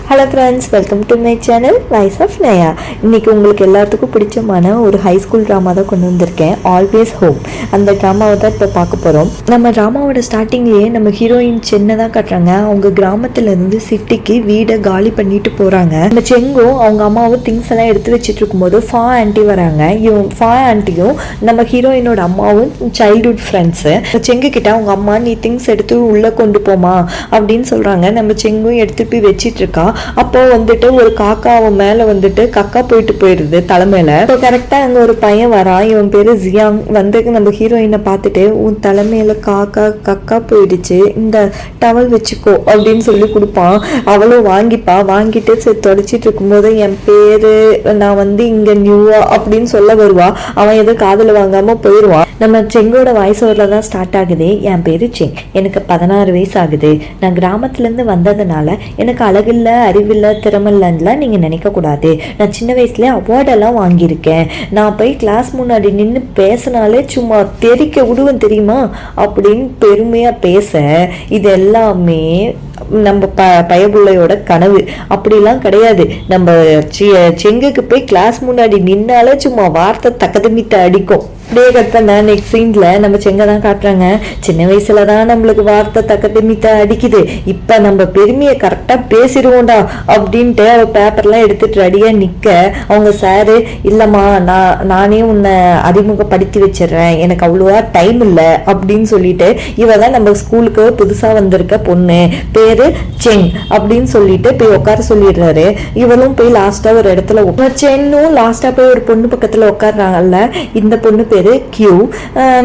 Hello friends, welcome to my channel voice of Naya. இன்றைக்கி உங்களுக்கு எல்லாத்துக்கும் பிடிச்சமான ஒரு ஹை ஸ்கூல் ட்ராமா தான் கொண்டு வந்திருக்கேன், ஆல்வேஸ் ஹோம். அந்த ட்ராமாவை தான் இப்போ பார்க்க போகிறோம். நம்ம ட்ராமாவோட ஸ்டார்டிங்லேயே நம்ம ஹீரோயின் சென்னை தான் காட்டுறாங்க. அவங்க கிராமத்துலேருந்து சிட்டிக்கு வீடை காலி பண்ணிட்டு போகிறாங்க. நம்ம செங்கும் அவங்க அம்மாவும் திங்ஸ் எல்லாம் எடுத்து வச்சுட்டு இருக்கும்போது ஃபா ஆண்டி வராங்க. ஃபா ஆண்டியும் நம்ம ஹீரோயினோட அம்மாவும் சைல்ட்ஹுட் ஃப்ரெண்ட்ஸு. செங்கு கிட்ட அவங்க அம்மா நீ திங்ஸ் எடுத்து உள்ளே கொண்டு போமா அப்படின்னு சொல்கிறாங்க. நம்ம செங்கும் எடுத்து போய் வச்சிட்டு இருக்கா. அப்போ வந்துட்டு ஒரு காக்கா அவன் மேல வந்துட்டு கக்கா போயிடுது தலைமையில. இப்போ கரெக்டா அங்க ஒரு பையன் வரான், இவன் பேரு ஜியாங். வந்து நம்ம ஹீரோயினை பார்த்துட்டு உன் தலைமையில கக்கா போயிடுச்சு, இந்த டவல் வச்சுக்கோ அப்படின்னு சொல்லி கொடுப்பான். அவளும் வாங்கிட்டு சரி தொடச்சிட்டு இருக்கும்போது என் பேரு நான் வந்து இங்க நியூவா அப்படின்னு சொல்ல வருவா. அவன் எதுவும் காதுல வாங்காம போயிடுவான். நம்ம செங்கோட வாய்ஸ் ஓவரில் தான் ஸ்டார்ட் ஆகுது. என் பேரு செங், எனக்கு 16 வயசு ஆகுது. நான் கிராமத்துலேருந்து வந்ததுனால எனக்கு அழகில்லை, அறிவில்லை, திறமில்லைன்னுலாம் நீங்கள் நினைக்கக்கூடாது. நான் சின்ன வயசுல அவார்டெல்லாம் வாங்கியிருக்கேன். நான் போய் கிளாஸ் முன்னாடி நின்று பேசினாலே சும்மா தெரிக்க விடுவேன் தெரியுமா அப்படின்னு பெருமையாக பேச, இது எல்லாமே நம்ம பயபுள்ளையோட கனவு. அப்படிலாம் கிடையாது. நம்ம செங்குக்கு போய் கிளாஸ் முன்னாடி நின்னாலே சும்மா வார்த்தை தக்கதமித்த அடிக்கும். அப்படியே கட் பண்ண நெக்ஸ்ட் சீன்ல நம்ம செங்க தான் காட்டுறாங்க. சின்ன வயசுல தான் நம்மளுக்கு வார்த்தை தக்கதமித்த அடிக்குது, இப்ப நம்ம பெருமையை கரெக்டா பேசிடுவோம்டா அப்படின்ட்டு அவ பேப்பர்லாம் எடுத்துட்டு ரெடியா நிக்க, அவங்க சாரு இல்லம்மா நானே உன்னை அறிமுகப்படுத்தி வச்சிடுறேன், எனக்கு அவ்வளோவா டைம் இல்லை அப்படின்னு சொல்லிட்டு, இவ தான் நம்ம ஸ்கூலுக்கு புதுசா வந்திருக்க பொண்ணு, பேரு செங் அப்படின்னு சொல்லிட்டு போய் உட்கார சொல்லிடுறாரு. இவளும் போய் லாஸ்டா ஒரு இடத்துல சென்னும் லாஸ்டா போய் ஒரு பொண்ணு பக்கத்துல உட்காடுறாங்கல்ல. இந்த பொண்ணு பேரு கியூ.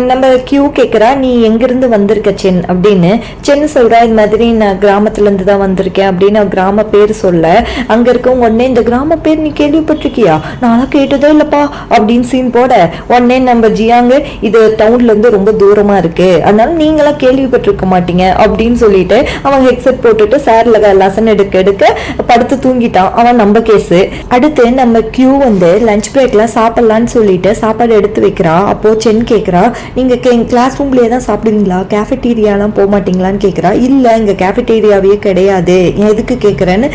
நம்ம கியூ கேட்குறா நீ எங்கிருந்து வந்திருக்க சென் அப்படின்னு. சென்னு சொல்றா இந்த மாதிரி நான் கிராமத்துல இருந்து தான் வந்திருக்கேன் அப்படின்னு கிராம பேர் சொல்ல, அங்க இருக்கவங்க உடனே இந்த கிராம பேர் நீ கேள்விப்பட்டிருக்கியா, நான் கேட்டதே இல்லப்பா அப்படின்னு சீன் போட, உடனே நம்ம ஜியாங்க இது டவுன்ல இருந்து ரொம்ப தூரமா இருக்கு, அதனால நீங்களாம் கேள்விப்பட்டிருக்க மாட்டீங்க அப்படின்னு சொல்லிட்டு அவன் ஹெட்செட் போட்டுட்டு சார்ல லெசன் எடுக்க படுத்து தூங்கிட்டான். அவன் நம்ம கேஸு. அடுத்து நம்ம கியூ வந்து லஞ்ச் பிரேக்ல சாப்பிடலான்னு சொல்லிட்டு சாப்பாடு எடுத்து வைக்கிறான். அப்போ சென் கேட்குறா நீங்க கிளாஸ் ரூம்லயே தான் சாப்பிடுவீங்களா, கேஃபெட்டீரியாலாம் போக மாட்டீங்களான்னு கேட்குறா. இல்லை இங்க கேஃபெட்டீரியாவே கிடையாது, எதுக்கு கேட்குறேன்னு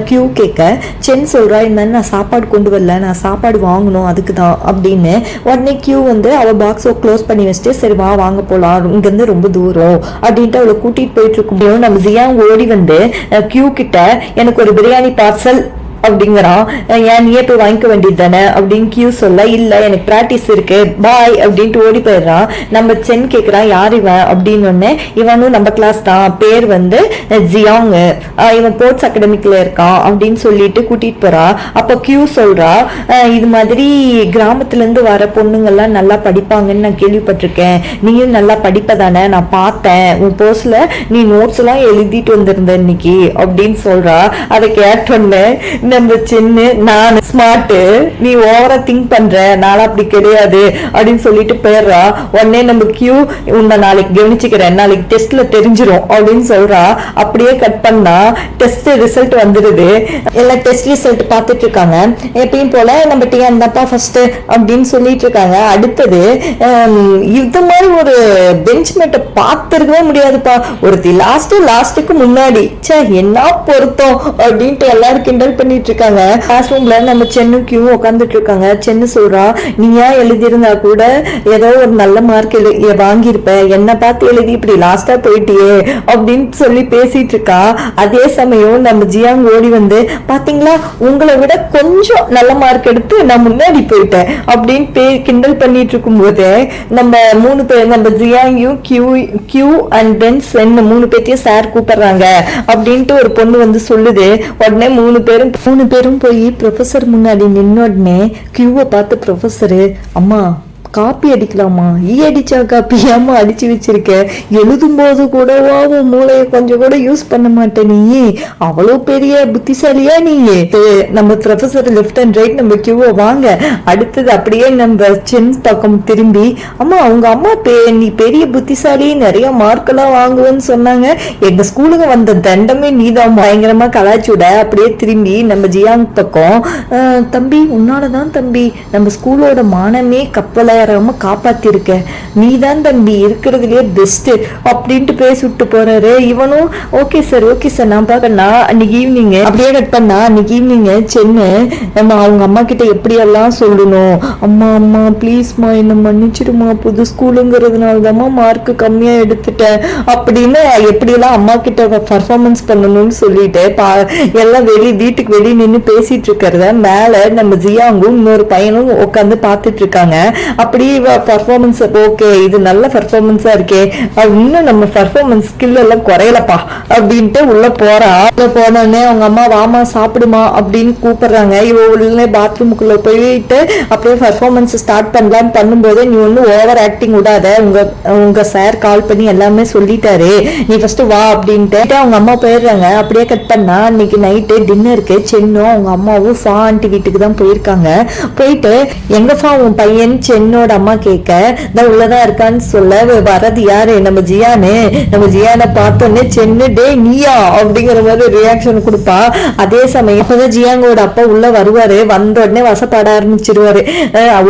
கியூ கேட்க, சென் சொல்றா இந்த மாதிரி நான் சாப்பாடு கொண்டு வரல, நான் சாப்பாடு வாங்கணும் அதுக்கு தான் அப்படின்னு. உடனே கியூ வந்து அவள் பாக்ஸை க்ளோஸ் பண்ணி வச்சுட்டு சரி வாங்க போகலாம், இங்கேருந்து ரொம்ப தூரம் அப்படின்ட்டு அவளை கூட்டிகிட்டு போயிட்டு இருக்கும். நம்ம ஜியாங் ஓடி வந்து கியூ கிட்ட எனக்கு ஒரு பிரியாணி பார்சல் அப்படிங்கிறான். ஏன் நீயே போய் வாங்கிக்க வேண்டியது தானே அப்படின்னு கியூ சொல்ல, இல்லை எனக்கு ப்ராக்டிஸ் இருக்கு பாய் அப்படின்ட்டு ஓடி போயிடுறான். நம்ம சென் கேட்குறான் யார் இவன் அப்படின்னு ஒன்று. இவனும் நம்ம கிளாஸ் தான், பேர் வந்து ஜியாங், இவன் ஸ்போர்ட்ஸ் அகாடமிக்ல இருக்கான் அப்படின்னு சொல்லிட்டு கூட்டிட்டு போறா. அப்போ கியூ சொல்றா இது மாதிரி கிராமத்துலேருந்து வர பொண்ணுங்கள்லாம் நல்லா படிப்பாங்கன்னு நான் கேள்விப்பட்டிருக்கேன், நீயும் நல்லா படிப்ப தானே, நான் பார்த்தேன் உன் போஸ்ட்ல நீ நோட்ஸ் எல்லாம் எழுதிட்டு வந்திருந்த இன்னைக்கு அப்படின்னு சொல்றா. அதை கேட்டோன்னு நம்ம சின்ன நான் ஸ்மார்ட், நீ ஓவரா திங்க் பண்ற, நானும் அப்படி கிடையாது அப்படின்னு சொல்லிட்டு போயிடுறா. உடனே நம்ம கியூ உன்னை நாளைக்கு கவனிச்சுக்கிறேன், நாளைக்கு டெஸ்ட்ல தெரிஞ்சிடும் அப்படின்னு சொல்றா. அப்படியே கட் பண்ணா டெஸ்ட் ரிசல்ட் வந்துடுது. எல்லாம் டெஸ்ட் ரிசல்ட் பார்த்துட்டு இருக்காங்க. எப்பயும் போல நம்ம டிஎன் தான்ப்பா ஃபர்ஸ்ட் அப்படின்னு சொல்லிட்டு இருக்காங்க. அடுத்தது இது மாதிரி ஒரு பெஞ்ச்மேட்டை பார்த்துருக்கவே முடியாதுப்பா, ஒருத்தி லாஸ்ட்டுக்கு முன்னாடி என்ன பொருத்தம் அப்படின்ட்டு எல்லாரும் கிண்டல் பண்ணிட்டு இருக்காங்க. கிளாஸ் ரூம்ல நம்ம சென்னு கியூ உட்காந்துட்டு இருக்காங்க. சென்னு சொல்றா நீயா எழுதியிருந்தா கூட ஏதோ ஒரு நல்ல மார்க் வாங்கியிருப்ப, என்ன பார்த்து எழுதி இப்படி லாஸ்டா போயிட்டியே அப்படின்னு சொல்லி பேசிட்டு இருக்கா. அதே சமயம் நம்ம ஜியாங் ஓடி வந்து பாத்தீங்களா உங்களை விட கொஞ்சம் நல்ல மார்க் எடுத்து நான் முன்னாடி போயிட்டேன் அப்படின்னு கிண்டல் பண்ணிட்டு இருக்கும் போது நம்ம 3 பேர் நம்ம ஜியாங்கையும் கியூ அண்ட் தென் சென் 3 பேர்த்தையும் சார் கூப்பிடுறாங்க அப்படின்ட்டு ஒரு பொண்ணு வந்து சொல்லுது. உடனே 3 பேரும் போய் ப்ரொஃபஸர் முன்னாடி நின்ன உடனே கியூவை பார்த்து ப்ரொஃபஸரு அம்மா காப்பி அடிக்கலாமா, அடிச்சா காப்பி ஏமா அடிச்சு வச்சிருக்க, எழுதும் போது கூடவா உன் மூளையை கொஞ்சம் கூட யூஸ் பண்ண மாட்டேன், நீ அவ்வளவு பெரிய புத்திசாலியா நீ. நம்ம ப்ரொஃபஸர் லெஃப்ட் அண்ட் ரைட் நம்ம கியூவை வாங்க. அடுத்தது அப்படியே நம்ம சென் பக்கம் திரும்பி அம்மா உங்க அம்மா நீ பெரிய புத்திசாலி, நிறைய மார்க் எல்லாம் வாங்குவேன்னு சொன்னாங்க, எங்க ஸ்கூலுக்கு வந்த தண்டமே நீதான் பயங்கரமா கலாச்சுட. அப்படியே திரும்பி நம்ம ஜியாங் பக்கம் தம்பி உன்னாலதான் தம்பி நம்ம ஸ்கூலோட மானமே கப்பலை வராம காப்பாத்திருக்க, நீ தான் தம்பி இருக்கிறதுலயே பெஸ்ட் அப்படின்ட்டு பேசி விட்டு போறாரு. இவனும் ஓகே சார் நான் பார்க்கணா. அன்னைக்கு ஈவினிங் அப்படியே கட் பண்ணா. அன்னைக்கு ஈவினிங் சென்னு நம்ம அவங்க அம்மா கிட்ட எப்படியெல்லாம் சொல்லணும், அம்மா அம்மா ப்ளீஸ்மா என்ன மன்னிச்சிடுமா, புது ஸ்கூலுங்கிறதுனால தான்மா மார்க் கம்மியா எடுத்துட்டேன் அப்படின்னு எப்படியெல்லாம் அம்மா கிட்ட பர்ஃபார்மன்ஸ் பண்ணணும்னு சொல்லிட்டு எல்லாம் வீட்டுக்கு வெளியே நின்று பேசிட்டு இருக்கிறத மேல நம்ம ஜியாங்கும் இன்னொரு பையனும் உட்காந்து பார்த்துட்டு இருக்காங்க. அப்படி பர்ஃபார்மன்ஸ் ஓகே இது நல்ல பர்ஃபார்மன்ஸா இருக்கே, இன்னும் நம்ம பர்ஃபார்மன்ஸ் ஸ்கில் எல்லாம் குறையலப்பா அப்படின்ட்டு உள்ள போறா. போனோடனே அவங்க அம்மா வாமா சாப்பிடுமா அப்படின்னு கூப்பிடுறாங்க. இவ உள்ள பாத்ரூமுக்குள்ள போயிட்டு அப்படியே பர்ஃபார்மன்ஸ் ஸ்டார்ட் பண்ணலான்னு பண்ணும்போது, நீ ஒன்னும் ஓவர் ஆக்டிங் விடாத, உங்க சார் கால் பண்ணி எல்லாமே சொல்லிட்டாரு, நீ ஃபர்ஸ்ட் வா அப்படின்ட்டு அவங்க அம்மா போயிடுறாங்க. அப்படியே கட் பண்ணா அன்னைக்கு நைட்டு டின்னருக்கு சென்னும் அவங்க அம்மாவும் ஃபா ஆண்டி வீட்டுக்கு தான் போயிருக்காங்க. போயிட்டு எங்கஃபா உன் பையன் சென்னோட அம்மா கேட்க, தான் உள்ளதான் இருக்கான்னு சொல்ல, வரது யாரு நம்ம ஜியானு. நம்ம ஜியானை பார்த்தோன்னே சென்னு டே நீயா அப்படிங்கிற மாதிரி ரியாக்ஷன் கொடுப்பா. அதே சமயம் அப்பதான் ஜியாங்கோட அப்பா உள்ள வருவாரு. வந்த உடனே வசப்பாட ஆரம்பிச்சிருவாரு.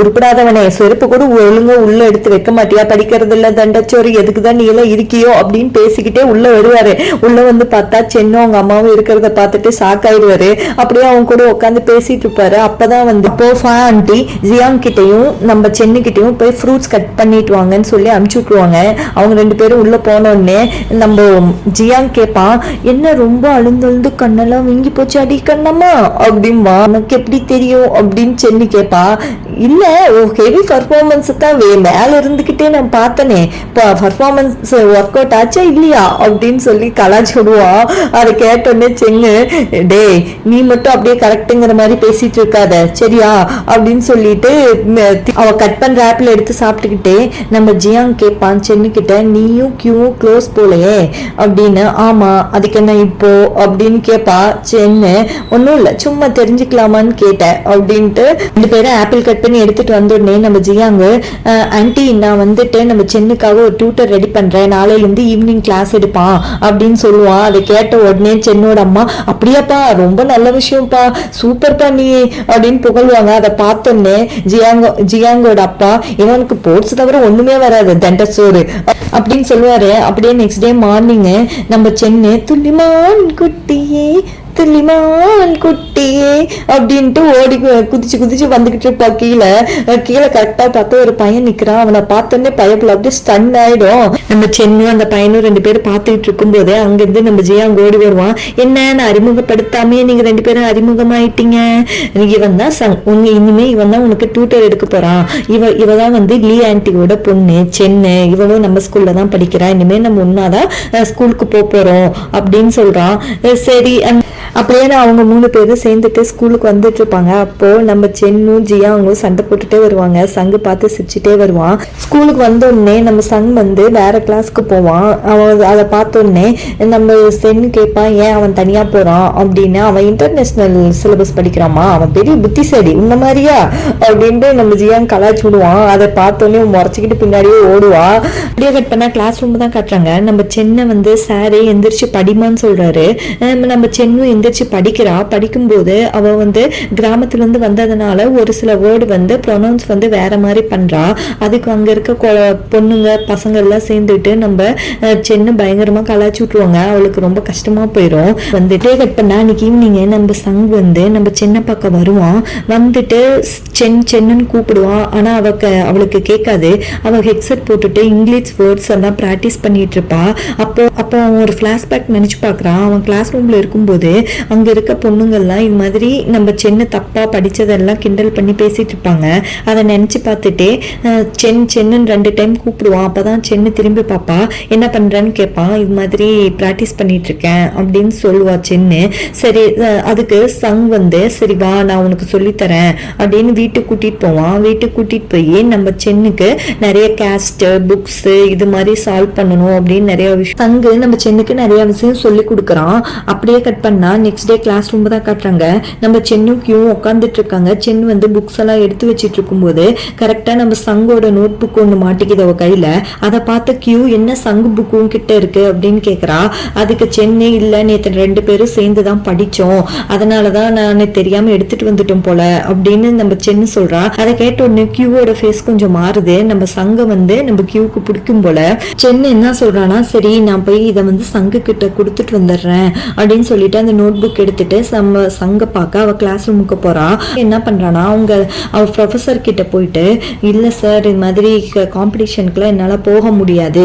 உருப்படாதவனே, செருப்பு கூட ஒழுங்கா உள்ள எடுத்து வைக்க மாட்டியா, படிக்கிறது இல்ல தண்டச்சோறு, எதுக்குதான் நீ எல்லாம் இருக்கியோ அப்படின்னு பேசிக்கிட்டே உள்ள வருவாரு. உள்ள வந்து பார்த்தா சென்னும் அவங்க அம்மாவும் இருக்கிறத பார்த்துட்டு ஷாக் ஆயிடுவாரு. அப்படியே அவங்க கூட உட்காந்து பேசிட்டு இருப்பாரு. அப்பதான் வந்து போஃபா ஆண்டி ஜியாங் கிட்டையும் நம்ம சென்னு கிட்டையும் போய் ஃப்ரூட்ஸ் கட் பண்ணிட்டு வாங்கன்னு சொல்லி அனுப்பிச்சு விட்டுருவாங்க. அவங்க ரெண்டு பேரும் உள்ள போனோடனே நம்ம ஜியாங் கேட்பான், என்ன ரொம்ப அழுந்தழுந்து கண்ணெல்லாம் வீங்கி போச்சு அடி கண்ணம்மா அப்படின்பா. எனக்கு எப்படி தெரியும் அப்படின்னு சென்னு கேட்பா. இல்ல ஹெவி பர்ஃபார்மன்ஸ் தான் மேல இருந்துகிட்டே நான் பார்த்தனே, பர்ஃபார்மன்ஸ் ஒர்க் அவுட் ஆச்சா இல்லையா அப்படின்னு சொல்லி கலாச்சி விடுவான். அதை கேட்டோடனே சென்னு டே நீ மட்டும் அப்படியே கரெக்டுங்கிற மாதிரி பேசிட்டு இருக்காத சரியா அப்படின்னு சொல்லிட்டு அவ கட் பண்ற ஆப்பிள் எடுத்து சாப்பிட்டுக்கிட்டே நம்ம ஜியாங் கேட்பான் சென்னு கிட்ட, நீயும் கியூவும் க்ளோஸ் போலையே அப்படின்னு. ஆமா அதுக்கு என்ன இப்போ அப்படின்னு கேட்பா. சென்னு ஒன்னும் இல்ல சும்மா தெரிஞ்சுக்கலாமான்னு கேட்டேன் அப்படின்ட்டு ரெண்டு பேரும் ஆப்பிள் கட் பண்ணி எடுத்துட்டு வந்தோடனே நம்ம ஜியாங்கு, ஆன்டி நான் வந்துட்டு நம்ம சென்னுக்காக ஒரு டியூட்டர் ரெடி பண்றேன், நாளையில இருந்து ஈவினிங் கிளாஸ் எடுப்பான் அப்படின்னு சொல்லுவான். அதை கேட்ட உடனே சென்னோட அம்மா அப்படியாப்பா ரொம்ப நல்ல விஷயம்ப்பா சூப்பர்ப்பா நீ அப்படின்னு புகழ்வாங்க. அதை பார்த்தோன்னே ஜியாங்கோட அப்பா, இவனுக்கு போர்ட்ஸ் தவிர ஒண்ணுமே வராது தண்டச்சோறு அப்படின்னு சொல்லுவாரு. அப்படியே நெக்ஸ்ட் டே மார்னிங் நம்ம சென்னு துள்ளிமான் குட்டியே துள்ளிமான் குட்டியே அப்படின்ட்டு ஓடி குதிச்சு வந்துகிட்டு இருப்பா. கீழே கரெக்டா பார்த்தா ஒரு பையன் நிக்கிறான். அவனை பார்த்தோன்னே பயப்புல அப்படியே ஸ்டன் ஆயிடும். நம்ம சென்னு அந்த பையனும் ரெண்டு பேரும் பார்த்துக்கிட்டு இருக்கும் போது அங்கிருந்து நம்ம ஜியாங் ஓடி வருவான். என்ன அறிமுகப்படுத்தாமே நீங்க ரெண்டு பேரும் அறிமுகமாயிட்டீங்க, இவன் தான் இனிமே இவன் தான் உனக்கு டியூட்டர் எடுக்க போறான், இவதான் வந்து லீ ஆன்டியோட பொண்ணு சென்னு, இவளும் நம்ம ஸ்கூல்ல தான் படிக்கிறா, இனிமே நம்ம ஒன்னாதான் ஸ்கூலுக்கு போறோம் அப்படின்னு சொல்றான். சரி அப்படியே அவங்க மூணு பேரும் சேர்ந்துட்டு ஸ்கூலுக்கு வந்துட்டு இருப்பாங்க. அப்போ நம்ம சென்னும் ஜியாங்கும் சண்டை போட்டுட்டே வருவாங்க. சங்கு பார்த்து சிரிச்சுட்டே வருவான். ஸ்கூலுக்கு வந்தோடனே நம்ம சங் வந்து வேற கிளாஸ்க்கு போவான். அவன் அதை பார்த்தோடனே நம்ம சென்னு கேட்பான், ஏன் அவன் தனியா போறான் அப்படின்னு. அவன் இன்டர்நேஷனல் சிலபஸ் படிக்கிறாமா, அவன் பெரிய புத்திசாலி உன்ன மாதிரியா அப்படின்ட்டு நம்ம ஜியாங் கலாய்ச்சி விடுவான். அதை பார்த்தோன்னே முறைச்சிக்கிட்டு பின்னாடியே ஓடுவா. அப்படியே கட் பண்ணா கிளாஸ் ரூம் தான் காட்டுறாங்க. நம்ம சென்னை வந்து சாரே எந்திரிச்சு படிமான்னு சொல்றாரு. நம்ம சென்னும் எந்திரிச்சு படிக்கிறா. படிக்கும்போது அவ வந்து கிராமத்துல இருந்து வந்ததுனால ஒரு சில வேர்டு வந்து ப்ரொனவுன்ஸ் வந்து வேற மாதிரி பண்றா. அதுக்கு அங்க இருக்க பொண்ணுங்க பசங்க எல்லாம் சேர்ந்துட்டு நம்ம சென்னு பயங்கரமா கலாய்ச்சி விட்டுருவாங்க. அவளுக்கு ரொம்ப கஷ்டமா போயிடும். வந்துட்டே கட் பண்ணா அன்னைக்கு ஈவினிங் நம்ம சங் வந்து நம்ம சென்னை பக்கம் வருவான். வந்துட்டு சென்னுன்னு கூப்பிடுவான். ஆனா அவளுக்கு கேட்காது. அவ ஹெட்செட் போட்டுட்டு இங்கிலீஷ் வேர்ட்ஸ் எல்லாம் பிராக்டிஸ் பண்ணிட்டு இருப்பா. அப்போ அவன் ஒரு பிளாஷ்பேக் நினைச்சு பாக்குறான். அவன் கிளாஸ் ரூம்ல இருக்கும்போது அங்க இருக்க பொண்ணுங்கள்லாம் இது மாதிரி நம்ம சென்னை தப்பா படிச்சதெல்லாம் கிண்டல் பண்ணி பேசிட்டு இருப்பாங்க. அதை நினைச்சு பார்த்துட்டே சென்னு 2 டைம் கூப்பிடுவான். அப்பதான் சென்னு திரும்பி பாப்பா. என்ன பண்றேன்னு கேட்பான். இது மாதிரி பிராக்டிஸ் பண்ணிட்டு இருக்கேன் அப்படின்னு சொல்லுவா சென்னு. சரி அதுக்கு சங் வந்து சரி வா நான் உனக்கு சொல்லித்தரேன் அப்படின்னு வீட்டுக்கு கூட்டிட்டு போவான். வீட்டுக்கு கூட்டிட்டு போய் நம்ம சென்னுக்கு நிறைய கேஸ்ட் புக்ஸ் இது மாதிரி சால்வ் பண்ணணும் அப்படின்னு நிறைய விஷயம் சங்கு நம்ம சென்னுக்கு நிறைய விஷயம் சொல்லி கொடுக்குறான். அப்படியே கட் பண்ணா நெக்ஸ்ட் டே கிளாஸ் ரூம் தான் காட்டுறாங்க. நம்ம சென்னும் கியூவும் உட்காந்துட்டு இருக்காங்க. சென்னு வந்து புக்ஸ் எல்லாம் எடுத்து வச்சிட்டு இருக்கும்போது கரெக்டா நம்ம சங்கோட நோட் புக் ஒன்று மாட்டிக்குது அவ கையில. அதை பார்த்த கியூ என்ன சங்கு புக்கும் கிட்ட இருக்கு அப்படின்னு கேக்குறா. அதுக்கு சென்னை இல்ல, நேற்று 2 பேரும் சேர்ந்துதான் படிச்சோம், அதனாலதான் நான் தெரியாம எடுத்துட்டு வந்துட்டோம் போல அப்படின்னு நம்ம சென்னு சொல்றா. அதை கேட்ட உடனே கியூவோட ஃபேஸ் கொஞ்சம் மாறுது. நம்ம சங்க வந்து நம்ம கியூக்கு பிடிக்கும் போல. சென்னு என்ன சொல்றானா, சரி நான் போய் இதை வந்து சங்கு கிட்ட கொடுத்துட்டு வந்துடுறேன் அப்படின்னு சொல்லிட்டு அந்த நோட் புக் எடுத்துட்டு சங்க பார்க்க அவ கிளாஸ் ரூமுக்கு போறா. என்ன பண்றானா, அவ ப்ரொஃபசர் கிட்ட போயிட்டு, இல்ல சார் இது மாதிரி காம்படிஷனுக்குலாம் என்னால போக முடியாது,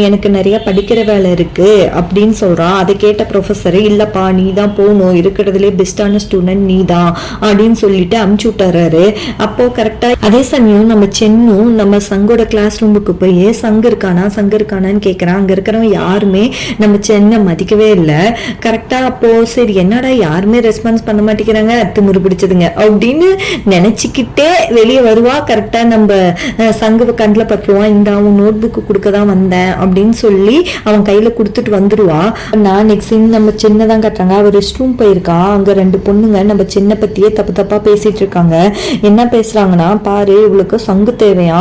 எனக்கு நிறைய படிக்கிற வேலை இருக்கு அப்படின்னு சொல்றா. அதை கேட்ட ப்ரொஃபசர், இல்லப்பா நீ தான் போகணும், இருக்கிறதுலே பெஸ்டான ஸ்டூடெண்ட் நீ தான் அப்படின்னு சொல்லிட்டு அமுச்சு விட்டுறாரு. அப்போ கரெக்டா அதே சமயம் நம்ம சென்னும் நம்ம சங்கோட கிளாஸ் ரூமுக்கு போய் சங்கு இருக்கானான்னு கேட்கறான். அங்க இருக்கிறவங்க யாருமே நம்ம சென்னை மதிக்கவே இல்லை. கரெக்டா அப்போ சரி என்னடா யாருமே ரெஸ்பான்ஸ் பண்ண மாட்டேங்கிறாங்க, திமிரு பிடிச்சதுங்க அப்படின்னு நினைச்சுக்கிட்டே வெளியே வருவா. கரெக்டா நம்ம சங்கு கண்ணில் பட்டுருவான். இந்த அவன் நோட் புக்கு கொடுக்க தான் வந்தேன் அப்படின்னு சொல்லி அவன் கையில கொடுத்துட்டு வந்துருவா. நான் நெக்ஸ்ட் நம்ம சின்னதான் கட்டுறாங்க. அவ ரெஸ்ட் ரூம் போயிருக்கா. அங்க 2 பொண்ணுங்க நம்ம சின்ன பத்தியே தப்பா பேசிட்டு இருக்காங்க. என்ன பேசுறாங்கன்னா, பாரு இவளுக்கு சங்கு தேவையா,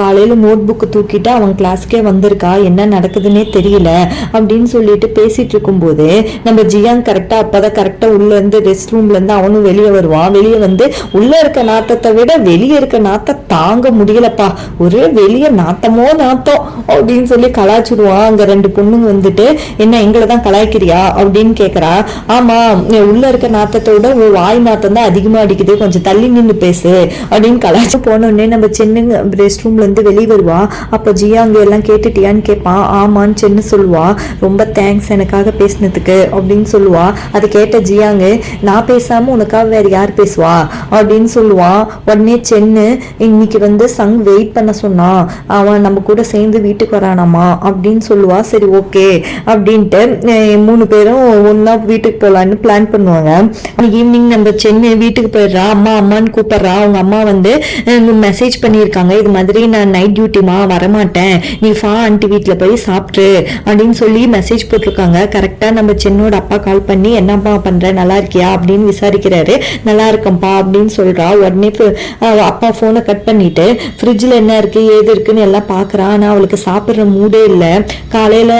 காலையில நோட் புக்கு தூக்கிட்டு அவன் கிளாஸ்க்கே வந்திருக்கா, என்ன நடக்குதுன்னே தெரியல அப்படின்னு சொல்லிட்டு பேசிட்டு இருக்கும் போது நம்ம ஜியாங் கரெக்டா அப்பதான் கரெக்டா உள்ள இருந்து ரெஸ்ட் ரூம்ல இருந்து அவனும் வெளியே வருவான். வெளியே வந்து உள்ள இருக்க நாத்தத்தை விட வெளியே இருக்க நாத்த தாங்க முடியலப்பா, ஒரே வெளியே நாத்தமோ நாத்தம் அப்படின்னு சொல்லி கலாச்சிடுவான். அங்க 2 பொண்ணுங்க வந்துட்டு, என்ன எங்களை தான் கலாய்க்கிறியா அப்படின்னு கேக்குறா. ஆமா, உள்ள இருக்க நாத்தத்தை விட ஒரு வாய் நாத்தம் தான் அதிகமா அடிக்குது, கொஞ்சம் தள்ளி நின்று பேசு அப்படின்னு கலாய்ச்சி போனோடனே நம்ம சென்னுங்க ரெஸ்ட் ரூம்ல இருந்து வெளியே வருவா. அப்ப ஜியா அங்க எல்லாம் கேட்டுட்டியான்னு கேட்பான். ஆமான்னு சென்னு சொல்லுவா. ரொம்ப தேங்க்ஸ் எனக்காக பேசினதுக்கு அப்படின்னு சொல்லுவா. அதை கேட்ட ஜியாங்க, நான் பேசாம உனக்காக வேற யார் பேசுவா அப்படின்னு சொல்லுவான். உடனே சென்னு, இன்னைக்கு வந்து சங் வெயிட் பண்ண சொன்னான், அவன் நம்ம கூட சேர்ந்து வீட்டுக்கு வரானாமா அப்படின்னு சொல்லுவா. சரி ஓகே அப்படின்ட்டு 3 பேரும் ஒன்னா வீட்டுக்கு போலான்னு பிளான் பண்ணுவாங்க. ஈவினிங் நம்ம சென்னை வீட்டுக்கு போயிடுறா. அம்மான்னு கூப்பிடுறா. அவங்க அம்மா வந்து மெசேஜ் பண்ணியிருக்காங்க, இது மாதிரி நான் நைட் டியூட்டிமா வரமாட்டேன், நீ ஃபா ஆண்டி வீட்டுல போய் சாப்பிட்டு அப்படின்னு சொல்லி மெசேஜ் போட்டிருக்காங்க. கரெக்டா நம்ம சென்னோட அப்பா கால் பண்ணி, என்னப்பா பண்ற, நல்லா இருக்கியா அப்படின்னு விசாரிக்கிறாரு. நல்லா இருக்கம்பா அப்படின்னு சொல்றா. உடனே அப்பா போனை கட் பண்ணிட்டு ஃப்ரிட்ஜ்ல என்ன இருக்கு ஏது இருக்குன்னு எல்லாம் பாக்குறான். ஆனா அவளுக்கு சாப்பிடுற மூடே இல்லை. காலையில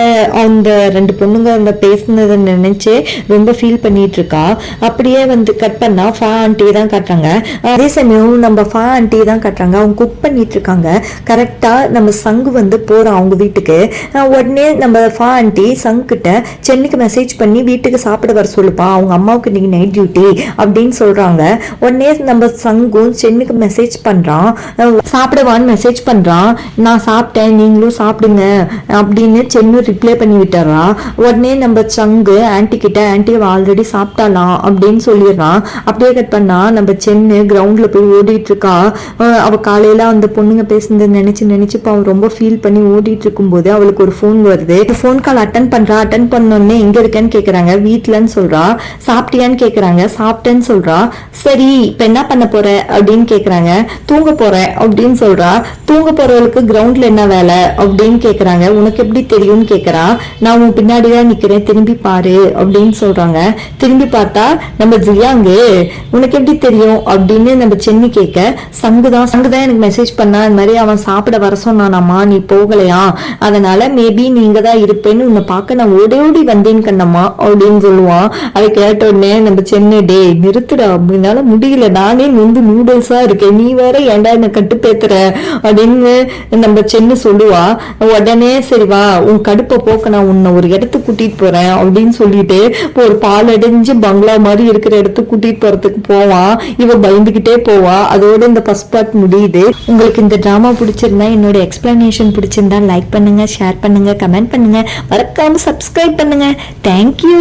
அந்த 2 பொண்ணுங்க அந்த பேசுனதை நினைச்சு ரொம்ப ஃபீல் பண்ணிட்டு இருக்கா. அப்படியே வந்து கட் பண்ணா ஃபா ஆண்டி தான் காட்டுறாங்க. அதே சமயம் நம்ம ஃபா ஆண்டி தான் காட்டுறாங்க. அவங்க குக் பண்ணிட்டு இருக்காங்க. கரெக்டா நம்ம சங்கு வந்து போறான் அவங்க வீட்டுக்கு. உடனே நம்ம ஃபா ஆண்டி சங்கு கிட்ட, சென்னுக்கு மெசேஜ் பண்ணி வீட்டுக்கு சாப்பிட வர சொல்லுப்பா, அவங்க அம்மாவுக்கு இன்னைக்கு நைட் டியூட்டி அப்படின்னு சொல்றாங்க. உடனே நம்ம சங்கும் சென்னுக்கு மெசேஜ் பண்றான், சாப்பிடவான்னு மெசேஜ் பண்றான். நான் சாப்பிட்டேன், நீங்களும் சாப்பிடுங்க அப்படின்னு சென்னு ரிப்ளை பண்ணி விட்டுறா. உடனே நம்ம சங்கு ஆன்டி கிட்ட, ஆன்டி ஆல்ரெடி சாப்பிட்டாலாம் அப்படின்னு சொல்லிடுறான். அப்படியே கட் பண்ணா நம்ம சென்னு கிரவுண்ட்ல போய் ஓடிட்டு இருக்கா. அவ காலையில அந்த பொண்ணுங்க பேசுனது நினைச்சு அவ ரொம்ப ஃபீல் பண்ணி ஓடிட்டு இருக்கும் போது அவளுக்கு ஒரு ஃபோன் வருது. ஃபோன் கால் அட்டன் பண்றா. அட்டன் பண்ணோடனே எங்க இருக்கேன்னு கேக்குறாங்க. வீட்டுலன்னு சொல்றா. சாப்பிட்டியான்னு கேக்குறாங்க. சாப்பிட்டேன்னு சொல்றா. சரி இப்ப என்ன பண்ண போற அப்படின்னு கேக்குறாங்க. தூங்க போறேன் அப்படின்னு சொல்றா. தூங்க போறவளுக்கு கிரவுண்ட்ல என்ன வேலை அப்படின்னு கேக்குறாங்க. உனக்கு எப்படி தெரியும்னு கேக்குறா. நான் உன் பின்னாடிதான் நிக்கிறேன், திரும்பி பாரு அப்படின்னு சொல்றாங்க. திரும்பி பார்த்தா நம்ம ஜியாங்கு, உனக்கு எப்படி தெரியும் அப்படின்னு நம்ம சென்னி கேட்க, சங்குதான் எனக்கு மெசேஜ் பண்ணா, இந்த மாதிரி அவன் சாப்பிட வர சொன்னானாமா, நீ போகலையா, அதனால மேபி நீங்க தான் இருப்பேன்னு உன்னை பார்க்க நான் ஓடி வந்தேன் கண்ணம்மா அப்படின்னு சொல்லுவான். அதை கேட்ட உடனே நம்ம சென்னை, டே நிறுத்துடா, அப்படின்னால முடியல, நானே வந்து நூடுல்ஸா இருக்கேன், நீ வேற ஏன்டா என்ன கட்டுப்பேத்துற அப்படின்னு நம்ம சென்னு சொல்லுவா. உடனே சரி வா உன் கடுப்பை போக்க நான் உன்னை ஒரு இடத்துக்கு கூட்டிட்டு போறேன் அப்படின்னு சொல்லிட்டு ஒரு பாலடைஞ்சு பங்களா மாதிரி இருக்கிற இடத்துக்கு கூட்டிட்டு போறதுக்கு போவான். இவ பயந்துகிட்டே போவா. அதோட இந்த ஃபர்ஸ்ட் பார்ட் முடியுது. உங்களுக்கு இந்த டிராமா பிடிச்சிருந்தா, என்னோட எக்ஸ்பிளனேஷன் பிடிச்சிருந்தா லைக் பண்ணுங்க, ஷேர் பண்ணுங்க, கமெண்ட் பண்ணுங்க, மறக்காம சப்ஸ்கிரைப் பண்ணுங்க. தேங்க்யூ.